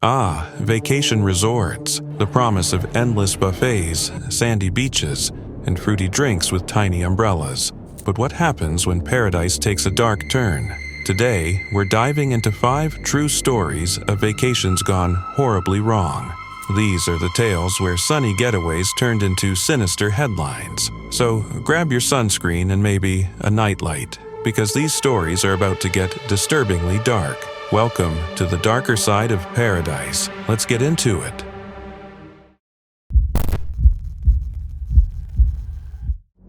Ah, vacation resorts, the promise of endless buffets, sandy beaches, and fruity drinks with tiny umbrellas. But what happens when paradise takes a dark turn? Today, we're diving into 5 true stories of vacations gone horribly wrong. These are the tales where sunny getaways turned into sinister headlines. So grab your sunscreen and maybe a nightlight, because these stories are about to get disturbingly dark. Welcome to the darker side of paradise. Let's get into it.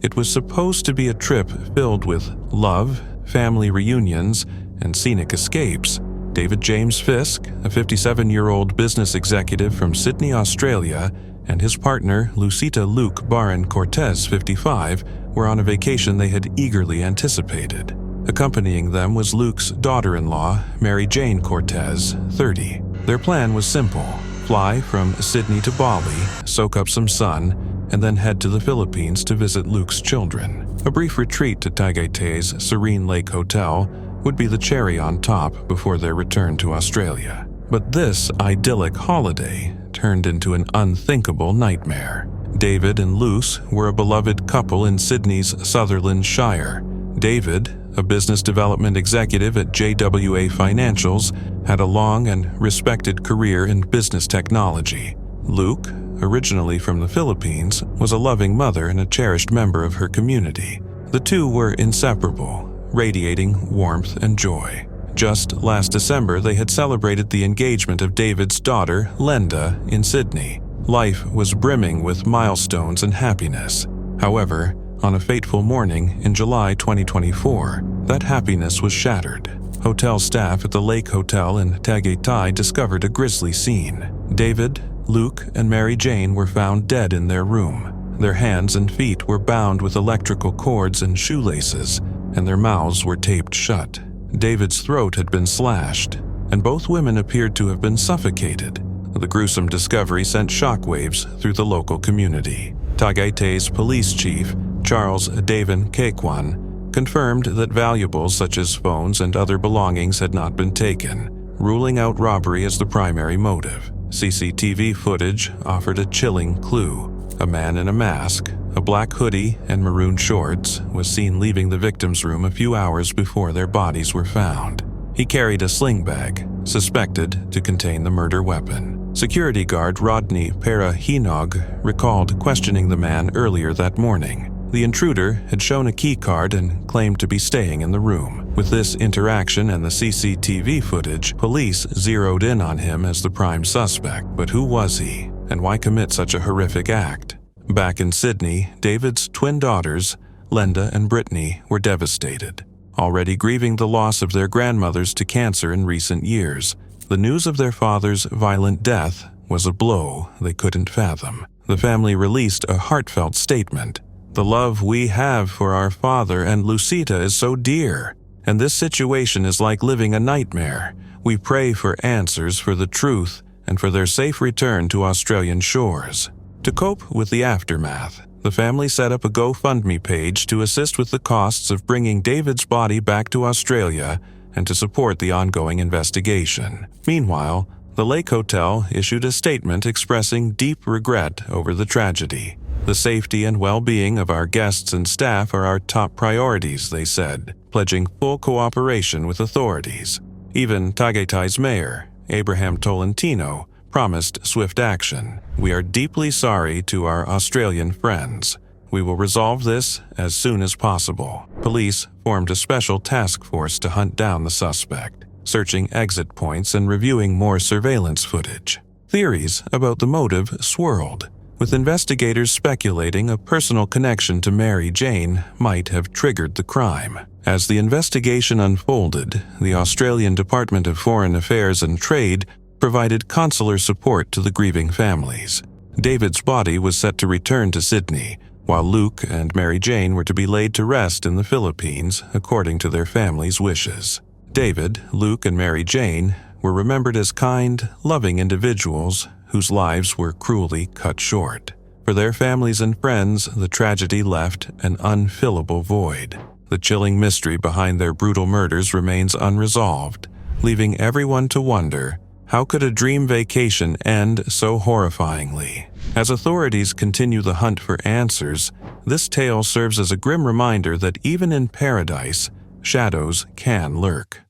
It was supposed to be a trip filled with love, family reunions, and scenic escapes. David James Fisk, a 57-year-old business executive from Sydney, Australia, and his partner, Lucita Luke Barron Cortez, 55, were on a vacation they had eagerly anticipated. Accompanying them was Luke's daughter-in-law, Mary Jane Cortez, 30. Their plan was simple: fly from Sydney to Bali, soak up some sun, and then head to the Philippines to visit Luke's children. A brief retreat to Tagaytay's Serene Lake Hotel would be the cherry on top before their return to Australia. But this idyllic holiday turned into an unthinkable nightmare. David and Luce were a beloved couple in Sydney's Sutherland Shire. David, a business development executive at JWA Financials, had a long and respected career in business technology. Luke, originally from the Philippines, was a loving mother and a cherished member of her community. The two were inseparable, radiating warmth and joy. Just last December, they had celebrated the engagement of David's daughter, Lenda, in Sydney. Life was brimming with milestones and happiness. However, on a fateful morning in July 2024, that happiness was shattered. Hotel staff at the Lake Hotel in Tagaytay discovered a grisly scene. David, Luke, and Mary Jane were found dead in their room. Their hands and feet were bound with electrical cords and shoelaces, and their mouths were taped shut. David's throat had been slashed, and both women appeared to have been suffocated. The gruesome discovery sent shockwaves through the local community. Tagaytay's police chief, Charles Davin Kekwan, confirmed that valuables such as phones and other belongings had not been taken, ruling out robbery as the primary motive. CCTV footage offered a chilling clue. A man in a mask, a black hoodie, and maroon shorts was seen leaving the victim's room a few hours before their bodies were found. He carried a sling bag, suspected to contain the murder weapon. Security guard Rodney Pera-Hinog recalled questioning the man earlier that morning. The intruder had shown a key card and claimed to be staying in the room. With this interaction and the CCTV footage, police zeroed in on him as the prime suspect. But who was he, and why commit such a horrific act? Back in Sydney, David's twin daughters, Lenda and Brittany, were devastated. Already grieving the loss of their grandmothers to cancer in recent years, the news of their father's violent death was a blow they couldn't fathom. The family released a heartfelt statement. "The love we have for our father and Lucita is so dear, and this situation is like living a nightmare. We pray for answers for the truth and for their safe return to Australian shores." To cope with the aftermath, the family set up a GoFundMe page to assist with the costs of bringing David's body back to Australia and to support the ongoing investigation. Meanwhile, the Lake Hotel issued a statement expressing deep regret over the tragedy. "The safety and well-being of our guests and staff are our top priorities," they said, pledging full cooperation with authorities. Even Tagaytay's mayor, Abraham Tolentino, promised swift action. "We are deeply sorry to our Australian friends. We will resolve this as soon as possible." Police formed a special task force to hunt down the suspect, searching exit points and reviewing more surveillance footage. Theories about the motive swirled, with investigators speculating a personal connection to Mary Jane might have triggered the crime. As the investigation unfolded, the Australian Department of Foreign Affairs and Trade provided consular support to the grieving families. David's body was set to return to Sydney, while Luke and Mary Jane were to be laid to rest in the Philippines according to their families' wishes. David, Luke, and Mary Jane were remembered as kind, loving individuals whose lives were cruelly cut short. For their families and friends, the tragedy left an unfillable void. The chilling mystery behind their brutal murders remains unresolved, leaving everyone to wonder How could a dream vacation end so horrifyingly? As authorities continue the hunt for answers, this tale serves as a grim reminder that even in paradise, shadows can lurk.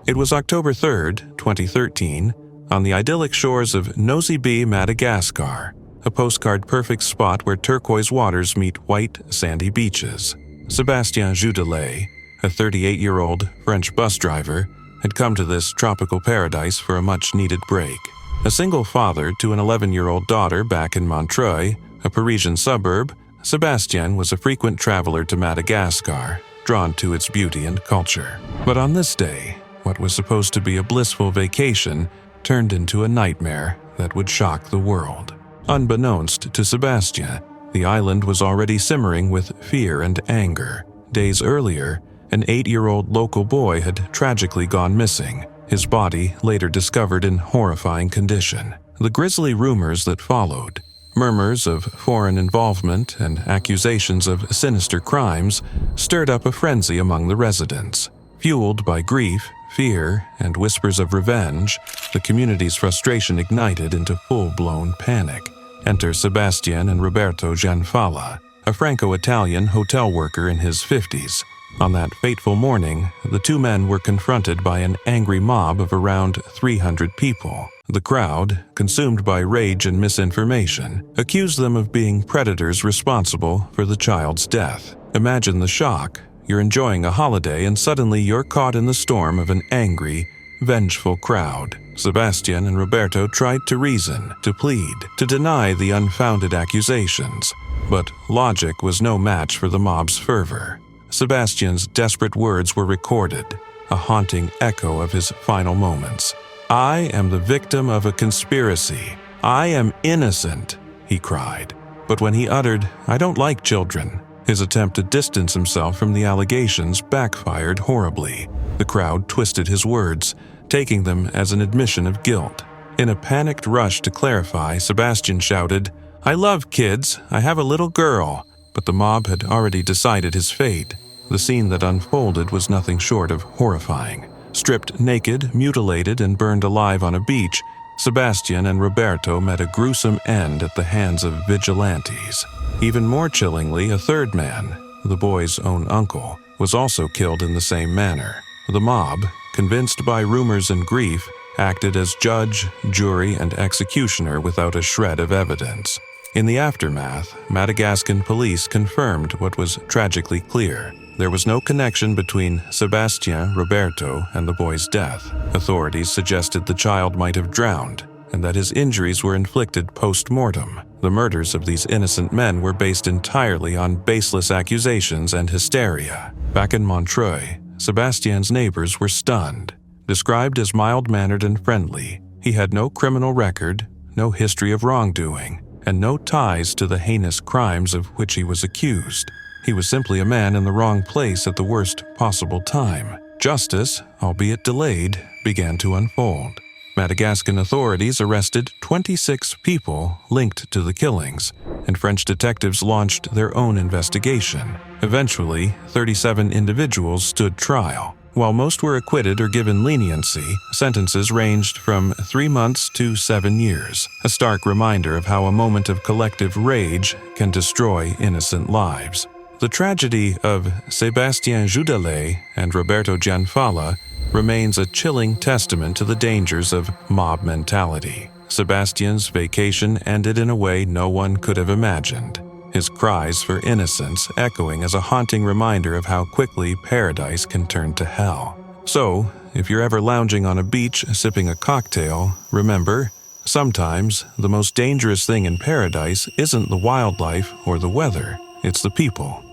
It was October 3rd, 2013, on the idyllic shores of Nosy Be, Madagascar, a postcard-perfect spot where turquoise waters meet white, sandy beaches. Sébastien Judelet, a 38-year-old French bus driver, had come to this tropical paradise for a much-needed break. A single father to an 11-year-old daughter back in Montreuil, a Parisian suburb, Sébastien was a frequent traveler to Madagascar, drawn to its beauty and culture. But on this day, what was supposed to be a blissful vacation turned into a nightmare that would shock the world. Unbeknownst to Sébastien, the island was already simmering with fear and anger. Days earlier, an 8-year-old local boy had tragically gone missing, his body later discovered in horrifying condition. The grisly rumors that followed, murmurs of foreign involvement and accusations of sinister crimes, stirred up a frenzy among the residents. Fueled by grief, fear, and whispers of revenge, the community's frustration ignited into full-blown panic. Enter Sébastien and Roberto Gianfala, a Franco-Italian hotel worker in his 50s. On that fateful morning, the two men were confronted by an angry mob of around 300 people. The crowd, consumed by rage and misinformation, accused them of being predators responsible for the child's death. Imagine the shock. You're enjoying a holiday and suddenly you're caught in the storm of an angry, vengeful crowd. Sébastien and Roberto tried to reason, to plead, to deny the unfounded accusations, but logic was no match for the mob's fervor. Sébastien's desperate words were recorded, a haunting echo of his final moments. "I am the victim of a conspiracy. I am innocent," he cried. But when he uttered, "I don't like children," his attempt to distance himself from the allegations backfired horribly. The crowd twisted his words, taking them as an admission of guilt. In a panicked rush to clarify, Sébastien shouted, "I love kids. I have a little girl." But the mob had already decided his fate. The scene that unfolded was nothing short of horrifying. Stripped naked, mutilated, and burned alive on a beach, Sébastien and Roberto met a gruesome end at the hands of vigilantes. Even more chillingly, a third man, the boy's own uncle, was also killed in the same manner. The mob, convinced by rumors and grief, acted as judge, jury, and executioner without a shred of evidence. In the aftermath, Madagascan police confirmed what was tragically clear. There was no connection between Sébastien, Roberto, and the boy's death. Authorities suggested the child might have drowned, and that his injuries were inflicted post-mortem. The murders of these innocent men were based entirely on baseless accusations and hysteria. Back in Montreuil, Sébastien's neighbors were stunned. Described as mild-mannered and friendly, he had no criminal record, no history of wrongdoing, and no ties to the heinous crimes of which he was accused. He was simply a man in the wrong place at the worst possible time. Justice, albeit delayed, began to unfold. Madagascan authorities arrested 26 people linked to the killings, and French detectives launched their own investigation. Eventually, 37 individuals stood trial. While most were acquitted or given leniency, sentences ranged from 3 months to 7 years, a stark reminder of how a moment of collective rage can destroy innocent lives. The tragedy of Sébastien Judelet and Roberto Gianfala remains a chilling testament to the dangers of mob mentality. Sébastien's vacation ended in a way no one could have imagined, his cries for innocence echoing as a haunting reminder of how quickly paradise can turn to hell. So, if you're ever lounging on a beach sipping a cocktail, remember, sometimes the most dangerous thing in paradise isn't the wildlife or the weather, it's the people.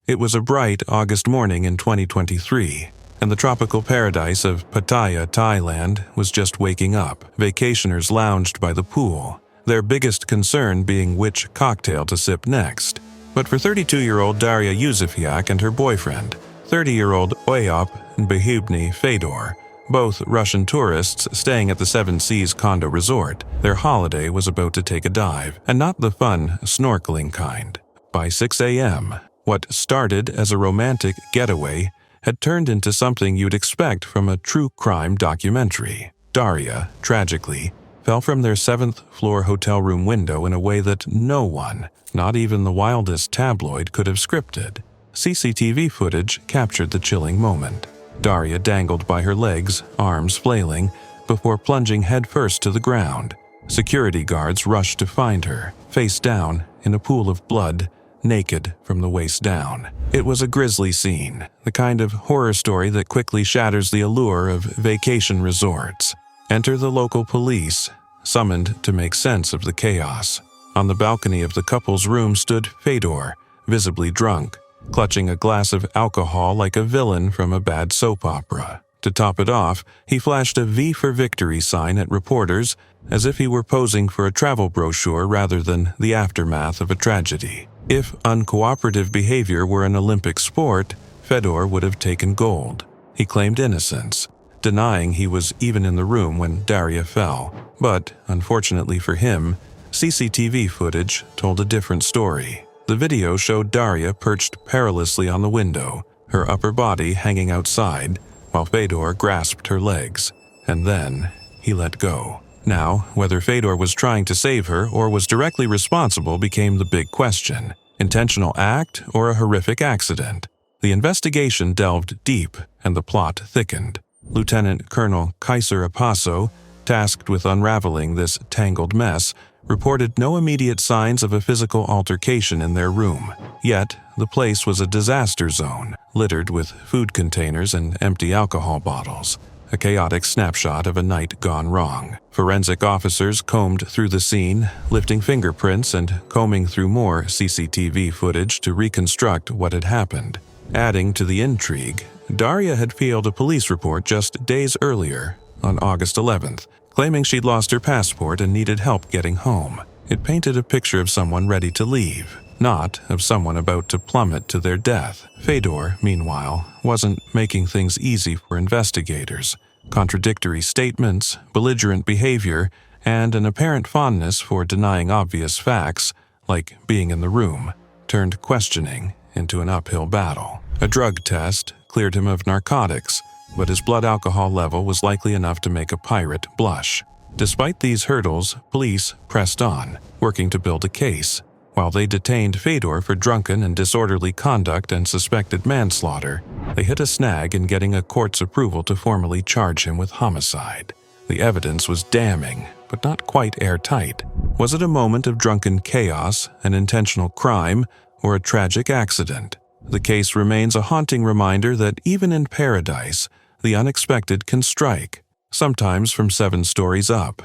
It was a bright August morning in 2023, and the tropical paradise of Pattaya, Thailand, was just waking up. Vacationers lounged by the pool, their biggest concern being which cocktail to sip next. But for 32-year-old Daria Yusufiak and her boyfriend, 30-year-old Oyop Behibny Fedor, both Russian tourists staying at the Seven Seas condo resort, their holiday was about to take a dive, and not the fun, snorkeling kind. By 6 a.m., What started as a romantic getaway had turned into something you'd expect from a true crime documentary. Daria, tragically, fell from their 7th-floor hotel room window in a way that no one, not even the wildest tabloid, could have scripted. CCTV footage captured the chilling moment. Daria dangled by her legs, arms flailing, before plunging headfirst to the ground. Security guards rushed to find her, face down, in a pool of blood, naked from the waist down. It was a grisly scene, the kind of horror story that quickly shatters the allure of vacation resorts. Enter the local police, summoned to make sense of the chaos. On the balcony of the couple's room stood Fedor, visibly drunk, clutching a glass of alcohol like a villain from a bad soap opera. To top it off, he flashed a V for Victory sign at reporters as if he were posing for a travel brochure rather than the aftermath of a tragedy. If uncooperative behavior were an Olympic sport, Fedor would have taken gold. He claimed innocence, denying he was even in the room when Daria fell. But, unfortunately for him, CCTV footage told a different story. The video showed Daria perched perilously on the window, her upper body hanging outside, while Fedor grasped her legs. And then, he let go. Now, whether Fedor was trying to save her or was directly responsible became the big question. Intentional act or a horrific accident? The investigation delved deep, and the plot thickened. Lieutenant Colonel Kaiser Apasso, tasked with unraveling this tangled mess, reported no immediate signs of a physical altercation in their room. Yet, the place was a disaster zone, littered with food containers and empty alcohol bottles. A chaotic snapshot of a night gone wrong. Forensic officers combed through the scene, lifting fingerprints and combing through more CCTV footage to reconstruct what had happened. Adding to the intrigue, Daria had filed a police report just days earlier, on August 11th, claiming she'd lost her passport and needed help getting home. It painted a picture of someone ready to leave, not of someone about to plummet to their death. Fedor, meanwhile, wasn't making things easy for investigators. Contradictory statements, belligerent behavior, and an apparent fondness for denying obvious facts, like being in the room, turned questioning into an uphill battle. A drug test cleared him of narcotics, but his blood alcohol level was likely enough to make a pirate blush. Despite these hurdles, police pressed on, working to build a case. While they detained Fedor for drunken and disorderly conduct and suspected manslaughter, they hit a snag in getting a court's approval to formally charge him with homicide. The evidence was damning, but not quite airtight. Was it a moment of drunken chaos, an intentional crime, or a tragic accident? The case remains a haunting reminder that even in paradise, the unexpected can strike, sometimes from 7 stories up.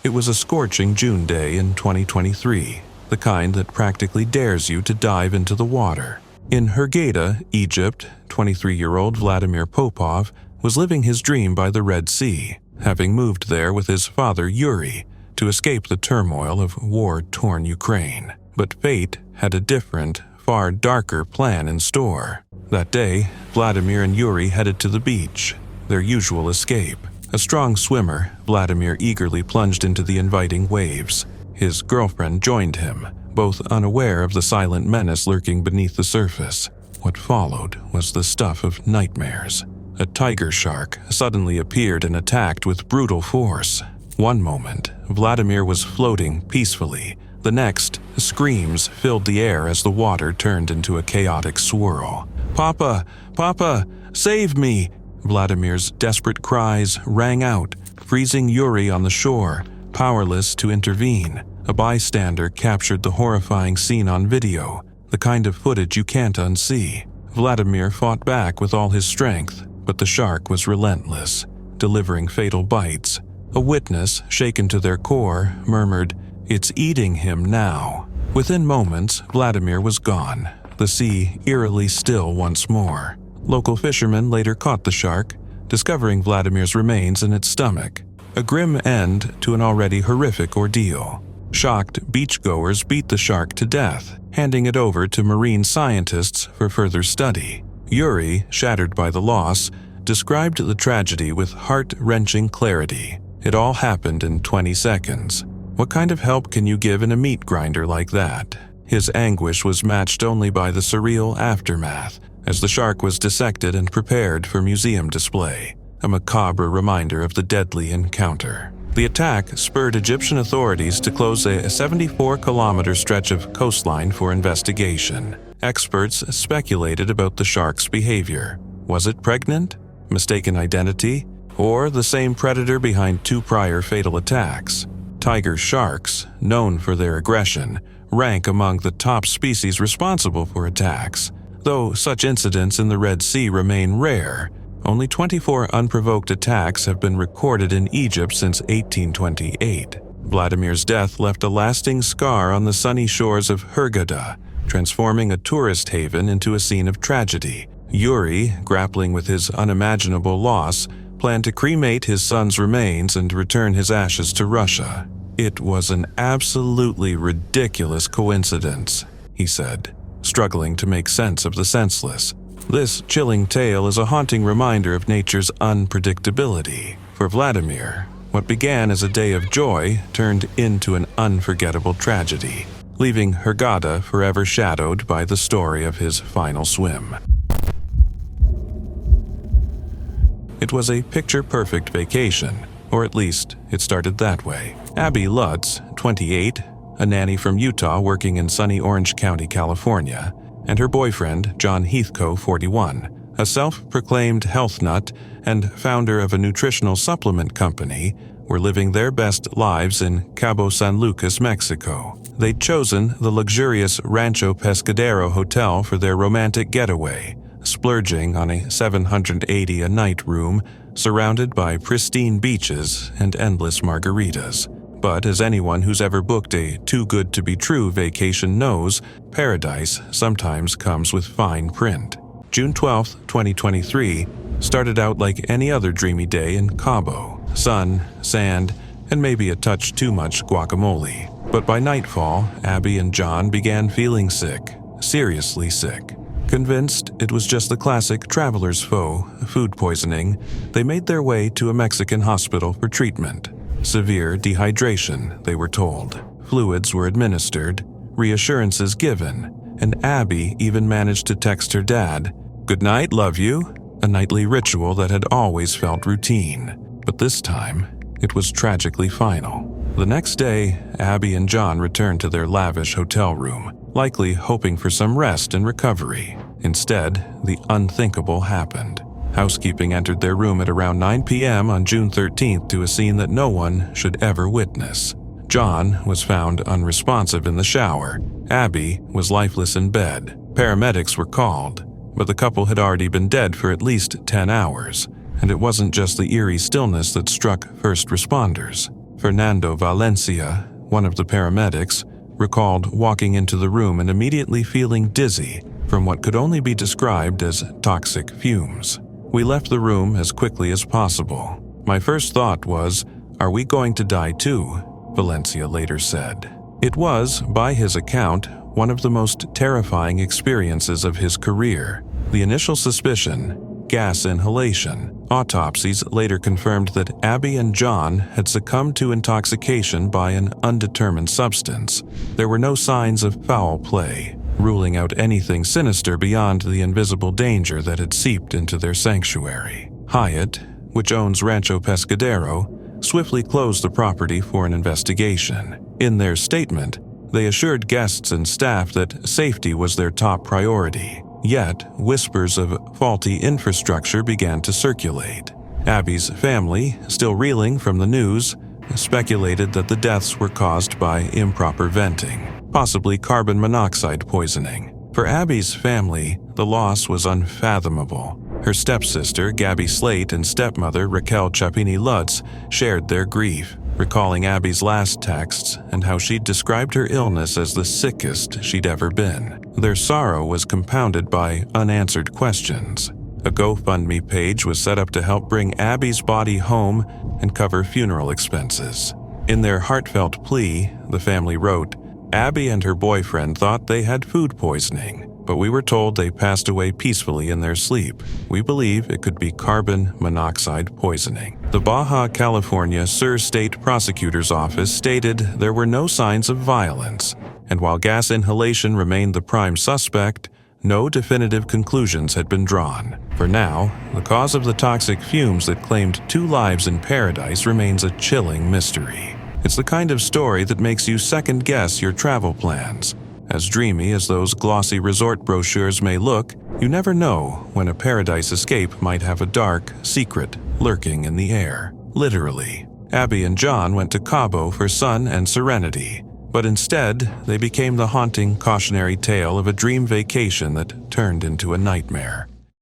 It was a scorching June day in 2023, the kind that practically dares you to dive into the water. In Hurghada, Egypt, 23-year-old Vladimir Popov was living his dream by the Red Sea, having moved there with his father Yuri to escape the turmoil of war-torn Ukraine. But fate had a different, far darker plan in store. That day, Vladimir and Yuri headed to the beach, their usual escape. A strong swimmer, Vladimir eagerly plunged into the inviting waves. His girlfriend joined him, both unaware of the silent menace lurking beneath the surface. What followed was the stuff of nightmares. A tiger shark suddenly appeared and attacked with brutal force. One moment, Vladimir was floating peacefully. The next, screams filled the air as the water turned into a chaotic swirl. "Papa! Papa! Save me!" Vladimir's desperate cries rang out, freezing Yuri on the shore, powerless to intervene. A bystander captured the horrifying scene on video, the kind of footage you can't unsee. Vladimir fought back with all his strength, but the shark was relentless, delivering fatal bites. A witness, shaken to their core, murmured, "It's eating him now." Within moments, Vladimir was gone, the sea eerily still once more. Local fishermen later caught the shark, discovering Vladimir's remains in its stomach. A grim end to an already horrific ordeal. Shocked beachgoers beat the shark to death, handing it over to marine scientists for further study. Yuri, shattered by the loss, described the tragedy with heart-wrenching clarity. It all happened in 20 seconds. What kind of help can you give in a meat grinder like that? His anguish was matched only by the surreal aftermath, as the shark was dissected and prepared for museum display, a macabre reminder of the deadly encounter. The attack spurred Egyptian authorities to close a 74-kilometer stretch of coastline for investigation. Experts speculated about the shark's behavior. Was it pregnant, mistaken identity, or the same predator behind 2 prior fatal attacks? Tiger sharks, known for their aggression, rank among the top species responsible for attacks. Though such incidents in the Red Sea remain rare, only 24 unprovoked attacks have been recorded in Egypt since 1828. Vladimir's death left a lasting scar on the sunny shores of Hurghada, transforming a tourist haven into a scene of tragedy. Yuri, grappling with his unimaginable loss, planned to cremate his son's remains and return his ashes to Russia. "It was an absolutely ridiculous coincidence," he said, struggling to make sense of the senseless. This chilling tale is a haunting reminder of nature's unpredictability. For Vladimir, what began as a day of joy turned into an unforgettable tragedy, leaving Hurghada forever shadowed by the story of his final swim. It was a picture-perfect vacation, or at least it started that way. Abby Lutz, 28, a nanny from Utah working in sunny Orange County, California, and her boyfriend, John Heathcote, 41, a self-proclaimed health nut and founder of a nutritional supplement company, were living their best lives in Cabo San Lucas, Mexico. They'd chosen the luxurious Rancho Pescadero Hotel for their romantic getaway, splurging on a $780 a night room surrounded by pristine beaches and endless margaritas. But as anyone who's ever booked a too-good-to-be-true vacation knows, paradise sometimes comes with fine print. June 12, 2023, started out like any other dreamy day in Cabo. Sun, sand, and maybe a touch too much guacamole. But by nightfall, Abby and John began feeling sick, seriously sick. Convinced it was just the classic traveler's foe, food poisoning, they made their way to a Mexican hospital for treatment. Severe dehydration, they were told. Fluids were administered, reassurances given, and Abby even managed to text her dad, "Good night, love you," a nightly ritual that had always felt routine. But this time, it was tragically final. The next day, Abby and John returned to their lavish hotel room, likely hoping for some rest and recovery. Instead, the unthinkable happened. Housekeeping entered their room at around 9 p.m. on June 13th to a scene that no one should ever witness. John was found unresponsive in the shower. Abby was lifeless in bed. Paramedics were called, but the couple had already been dead for at least 10 hours, and it wasn't just the eerie stillness that struck first responders. Fernando Valencia, one of the paramedics, recalled walking into the room and immediately feeling dizzy from what could only be described as toxic fumes. "We left the room as quickly as possible. My first thought was, are we going to die too?" Valencia later said. It was, by his account, one of the most terrifying experiences of his career. The initial suspicion, gas inhalation. Autopsies later confirmed that Abby and John had succumbed to intoxication by an undetermined substance. There were no signs of foul play, ruling out anything sinister beyond the invisible danger that had seeped into their sanctuary. Hyatt, which owns Rancho Pescadero, swiftly closed the property for an investigation. In their statement, they assured guests and staff that safety was their top priority. Yet, whispers of faulty infrastructure began to circulate. Abby's family, still reeling from the news, speculated that the deaths were caused by improper venting, possibly carbon monoxide poisoning. For Abby's family, the loss was unfathomable. Her stepsister, Gabby Slate, and stepmother, Raquel Chapini Lutz, shared their grief, recalling Abby's last texts and how she'd described her illness as the sickest she'd ever been. Their sorrow was compounded by unanswered questions. A GoFundMe page was set up to help bring Abby's body home and cover funeral expenses. In their heartfelt plea, the family wrote, "Abby and her boyfriend thought they had food poisoning. but we were told they passed away peacefully in their sleep. We believe it could be carbon monoxide poisoning. The Baja California Sur State Prosecutor's Office stated there were no signs of violence, and while gas inhalation remained the prime suspect, no definitive conclusions had been drawn. For now, the cause of the toxic fumes that claimed 2 lives in paradise remains a chilling mystery. It's the kind of story that makes you second-guess your travel plans. As dreamy as those glossy resort brochures may look, you never know when a paradise escape might have a dark secret lurking in the air. Literally. Abby and John went to Cabo for sun and serenity, but instead, they became the haunting, cautionary tale of a dream vacation that turned into a nightmare.